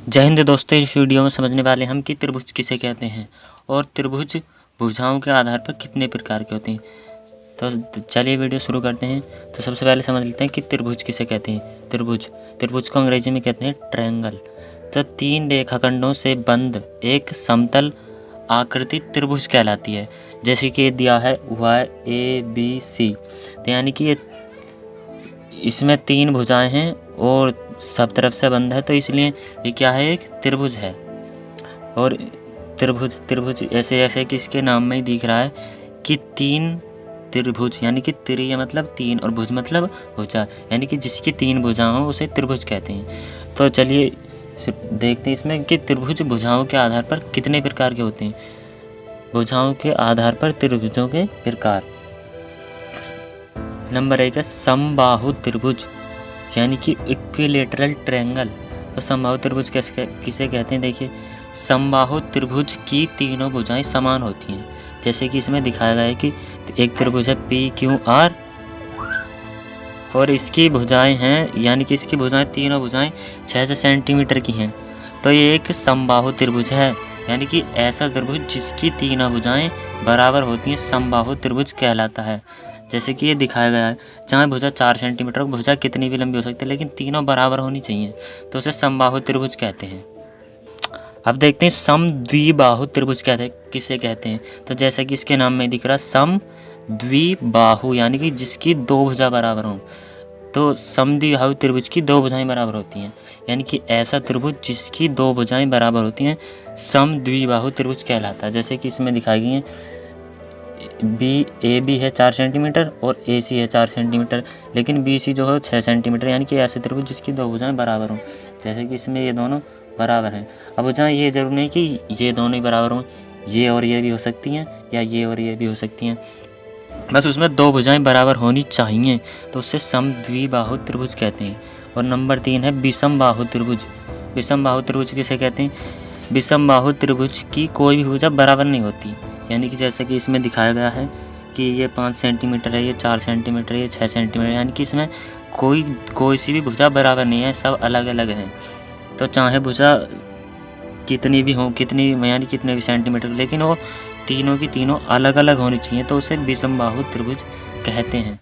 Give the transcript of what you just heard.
जय हिंद दोस्तों, इस वीडियो में समझने वाले हम कि त्रिभुज किसे कहते हैं और त्रिभुज भुजाओं के आधार पर कितने प्रकार के होते हैं। तो चलिए वीडियो शुरू करते हैं। तो सबसे पहले समझ लेते हैं कि त्रिभुज किसे कहते हैं। त्रिभुज को अंग्रेजी में कहते हैं ट्रायंगल। तो 3 रेखाखंडों से बंद एक समतल आकृति त्रिभुज कहलाती है। जैसे कि ये दिया है YABC, तो यानी कि ये इसमें 3 भुजाएं हैं और सब तरफ से बंद है, तो इसलिए ये क्या है, एक त्रिभुज है। और त्रिभुज ऐसे ऐसे कि इसके नाम में ही दिख रहा है कि 3 त्रिभुज, यानी कि त्रि मतलब 3 और भुज मतलब भुजा, यानी कि जिसकी 3 भुजाएं हो उसे त्रिभुज कहते हैं। तो चलिए देखते हैं इसमें कि त्रिभुज भुजाओं के आधार पर कितने प्रकार के होते हैं। भुजाओं के आधार पर त्रिभुजों के प्रकार। नंबर 1 है समबाहु त्रिभुज, यानी कि इक्विलेटरल ट्रायंगल। तो समबाहु त्रिभुज किसे कहते हैं। देखिए, समबाहु त्रिभुज की तीनों भुजाएं समान होती हैं। जैसे कि इसमें दिखाया गया है कि एक त्रिभुज है PQR और इसकी भुजाएं हैं, यानी कि इसकी भुजाएं तीनों भुजाएं 6 सेंटीमीटर की हैं। तो ये एक समबाहु त्रिभुज है, यानी कि ऐसा त्रिभुज जिसकी तीनों भुजाएं बराबर होती हैं समबाहु त्रिभुज कहलाता है। जैसे कि ये दिखाया गया है, चाहे भुजा 4 सेंटीमीटर, भुजा कितनी भी लंबी हो सकती है लेकिन तीनों बराबर होनी चाहिए, तो उसे समबाहु त्रिभुज कहते हैं। अब देखते हैं समद्विबाहु त्रिभुज किसे कहते हैं। तो जैसा कि इसके नाम में दिख रहा है समद्विबाहु, यानी कि जिसकी 2 भुजा बराबर हों। तो समद्विबाहु त्रिभुज की 2 भुजाएं बराबर होती हैं, यानी कि ऐसा त्रिभुज जिसकी 2 भुजाएं बराबर होती हैं समद्विबाहु त्रिभुज कहलाता है। जैसे कि इसमें दिखाई गई है AB है 4 सेंटीमीटर और AC है 4 सेंटीमीटर, लेकिन BC जो है 6 सेंटीमीटर, यानी कि ऐसे त्रिभुज जिसकी 2 भुजाएं बराबर हों। जैसे कि इसमें ये दोनों बराबर हैं। अब भुजाएं ये जरूर नहीं कि ये दोनों ही बराबर हों, ये और ये भी हो सकती हैं या ये और ये भी हो सकती हैं, बस उसमें 2 भुजाएं बराबर होनी चाहिए, तो उससे समद्विबाहु त्रिभुज कहते हैं। और नंबर 3 है विषमबाहु त्रिभुज। विषमबाहु त्रिभुज किसे कहते हैं। विषमबाहु त्रिभुज की कोई भी भुजा बराबर नहीं होती, यानी कि जैसे कि इसमें दिखाया गया है कि ये 5 सेंटीमीटर है, ये 4 सेंटीमीटर है, ये 6 सेंटीमीटर, यानी कि इसमें कोई सी भी भुजा बराबर नहीं है, सब अलग अलग हैं। तो चाहे भुजा कितनी भी हो, यानी कितने भी सेंटीमीटर, लेकिन वो तीनों की तीनों अलग अलग होनी चाहिए, तो उसे विषमबाहु त्रिभुज कहते हैं।